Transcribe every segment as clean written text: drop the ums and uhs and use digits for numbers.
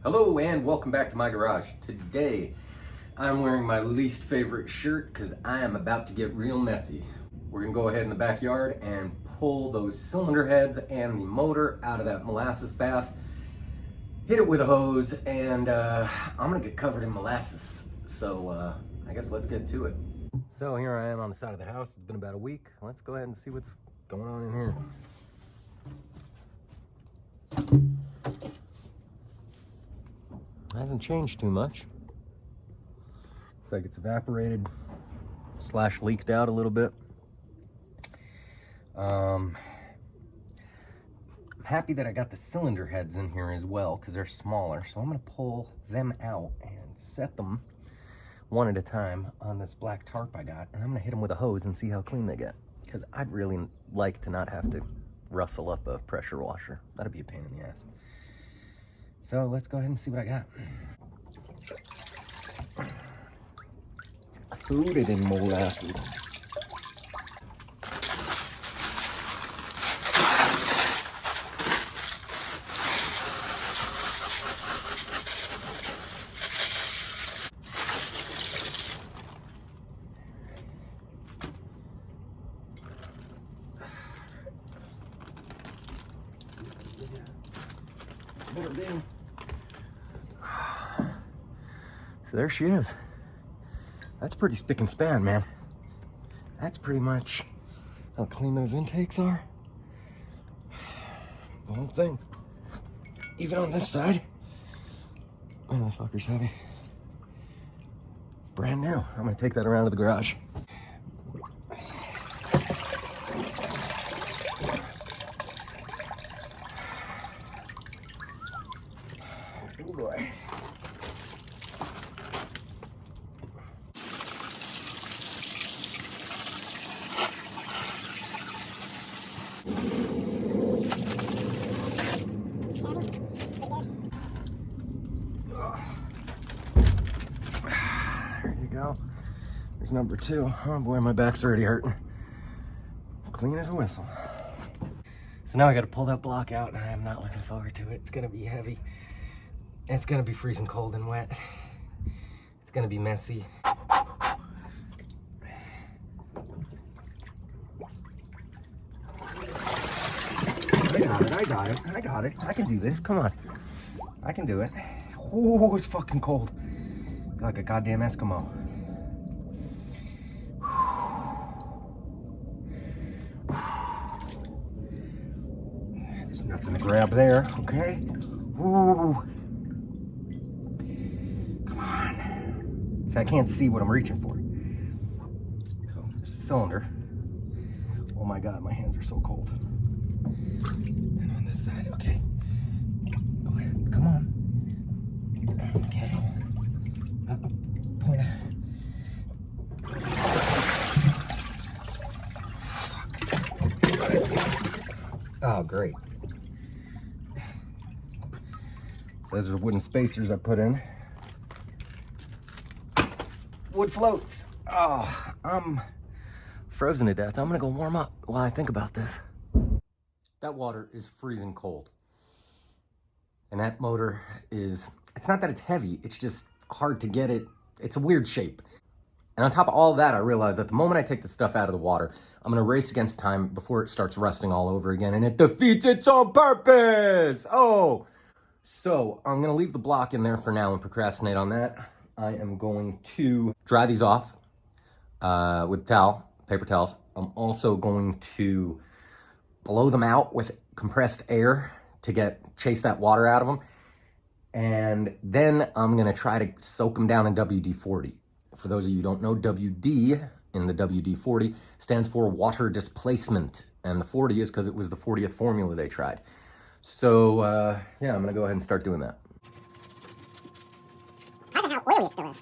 Hello and welcome back to my garage. Today I'm wearing my least favorite shirt because I am about to get real messy. We're gonna go ahead in the backyard and pull those cylinder heads and the motor out of that molasses bath, hit it with a hose, and I'm gonna get covered in molasses. So I guess let's get to it. So here I am on the side of the house. It's been about a week. Let's go ahead and see what's going on in here. Hasn't changed too much. Looks like it's evaporated / leaked out a little bit. I'm happy that I got the cylinder heads in here as well because they're smaller. So I'm gonna pull them out and set them one at a time on this black tarp I got. And I'm gonna hit them with a hose and see how clean they get. Because I'd really like to not have to rustle up a pressure washer. That'd be a pain in the ass. So let's go ahead and see what I got. It's coated in molasses. Better be. So there she is. That's pretty spick and span, man. That's pretty much how clean those intakes are. The whole thing. Even on this side. Man, this fucker's heavy. Brand new. I'm gonna take that around to the garage. Oh boy. There you go. There's number 2. Oh boy, my back's already hurting. Clean as a whistle. So now I gotta pull that block out and I am not looking forward to it. It's gonna be heavy. It's gonna be freezing cold and wet. It's gonna be messy. I got it. I can do this, come on. I can do it. Oh, it's fucking cold. Like a goddamn Eskimo. There's nothing to grab there, okay? Ooh. Come on. See, I can't see what I'm reaching for. So, there's a cylinder. Oh my God, my hands are so cold. And on this side, okay. Go ahead, come on. Okay. Point Oh, great. So those are wooden spacers I put in. Wood floats. Oh, I'm frozen to death. I'm gonna go warm up while I think about this. That water is freezing cold. And that motor is, it's not that it's heavy, it's just hard to get it. It's a weird shape. And on top of all that, I realized that the moment I take the stuff out of the water, I'm gonna race against time before it starts rusting all over again and it defeats its own purpose. Oh, so I'm gonna leave the block in there for now and procrastinate on that. I am going to dry these off with paper towels. I'm also going to blow them out with compressed air to chase that water out of them. And then I'm gonna try to soak them down in WD-40. For those of you who don't know, WD in the WD-40 stands for water displacement. And the 40 is because it was the 40th formula they tried. So yeah, I'm gonna go ahead and start doing that. Surprised at how oily it still is.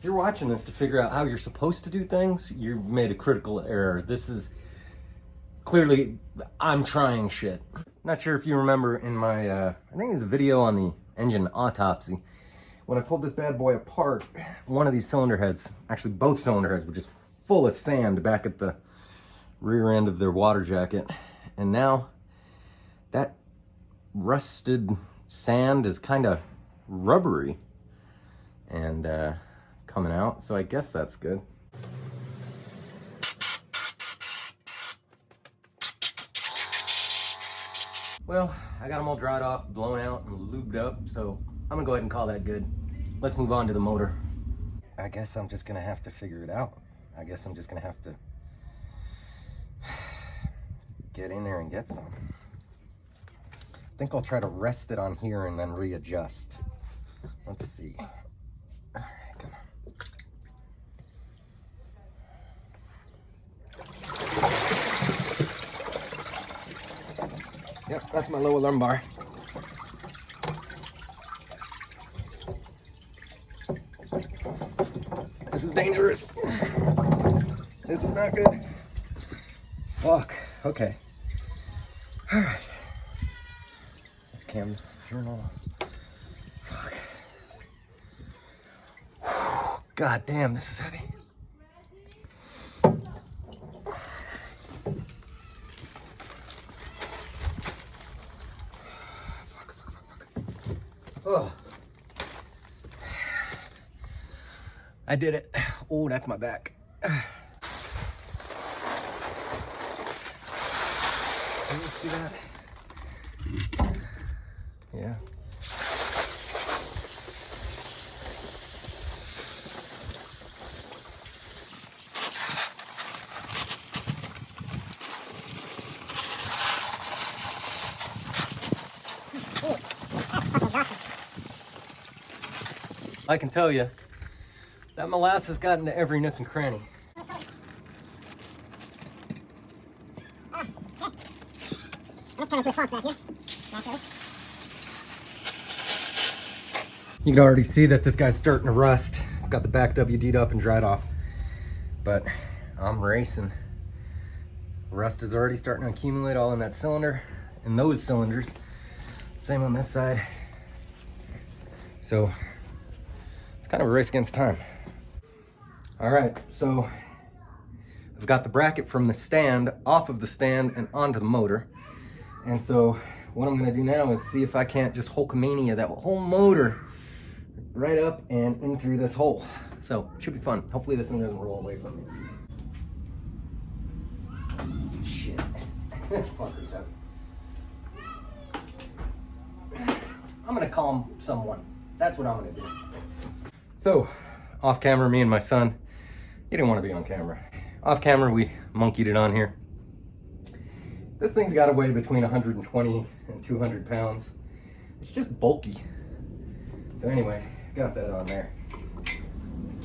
you're watching this to figure out how you're supposed to do things, you've made a critical error. This is clearly, I'm trying shit. Not sure if you remember in my, I think it was a video on the engine autopsy, when I pulled this bad boy apart, one of these cylinder heads, actually both cylinder heads, were just full of sand back at the rear end of their water jacket. And now that rusted sand is kind of rubbery and coming out, so I guess that's good. Well, I got them all dried off, blown out, and lubed up, so I'm gonna go ahead and call that good. Let's move on to the motor. I guess I'm just gonna have to figure it out. I guess I'm just gonna have to get in there and get some. I think I'll try to rest it on here and then readjust. Let's see. All right, come on. Yep, that's my lower lumbar. This is dangerous. This is not good. Fuck. Okay. All right. This cam journal. Fuck. God damn, this is heavy. Oh. I did it. Oh, that's my back. Can you see that? Yeah. I can tell you, that molasses got into every nook and cranny. You can already see that this guy's starting to rust. I've got the back WD'd up and dried off, but I'm racing. Rust is already starting to accumulate all in that cylinder and those cylinders. Same on this side. So it's kind of a race against time. All right, so I've got the bracket from the stand off of the stand and onto the motor. And so what I'm gonna do now is see if I can't just Hulkamania that whole motor right up and in through this hole. So it should be fun. Hopefully this thing doesn't roll away from me. Shit, this fucker's heavy. I'm gonna call someone. That's what I'm gonna do. So, off camera, me and my son, he didn't want to be on camera. Off camera, we monkeyed it on here. This thing's got to weigh between 120 and 200 pounds. It's just bulky. So anyway, got that on there.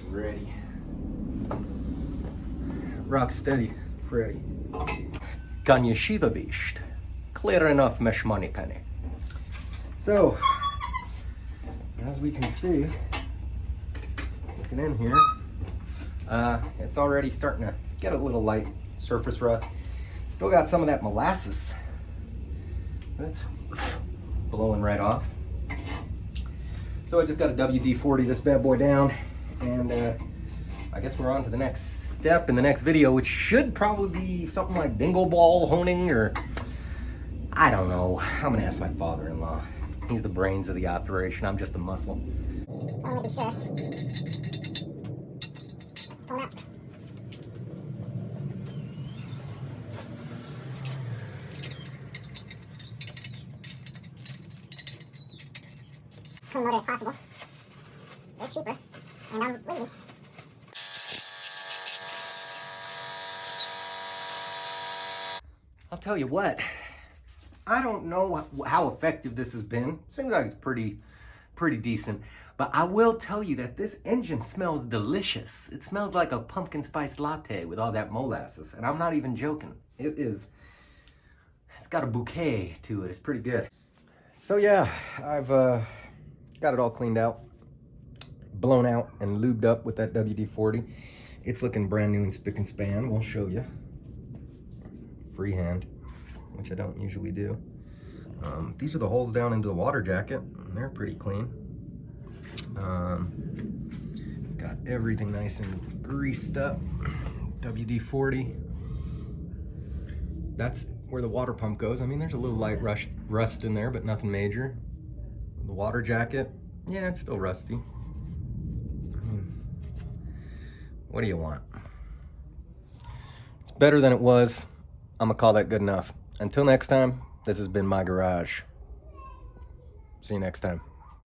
Ready. Rock steady, Freddy. Can you see the beast? Clear enough, mesh money penny. So, as we can see, looking in here, it's already starting to get a little light surface rust. Still got some of that molasses, but it's blowing right off. So I just got a WD-40 this bad boy down, and I guess we're on to the next step in the next video, which should probably be something like dingle ball honing, or I don't know. I'm gonna ask my father-in-law. He's the brains of the operation. I'm just the muscle. I want to be sure. Pull out. Clean motor as possible. They're cheaper, and I'm waiting. I'll tell you what, I don't know how effective this has been. Seems like it's pretty decent. But I will tell you that this engine smells delicious. It smells like a pumpkin spice latte with all that molasses. And I'm not even joking. It's got a bouquet to it. It's pretty good. So yeah, I've got it all cleaned out. blown out and lubed up with that WD-40. It's looking brand new and spick and span. We'll show you. Freehand, which I don't usually do. These are the holes down into the water jacket. And they're pretty clean. Got everything nice and greased up. WD-40. That's where the water pump goes. I mean, there's a little light rust in there, but nothing major. The water jacket, yeah, it's still rusty. I mean, what do you want? It's better than it was. I'm gonna call that good enough. Until next time, this has been my garage. See you next time.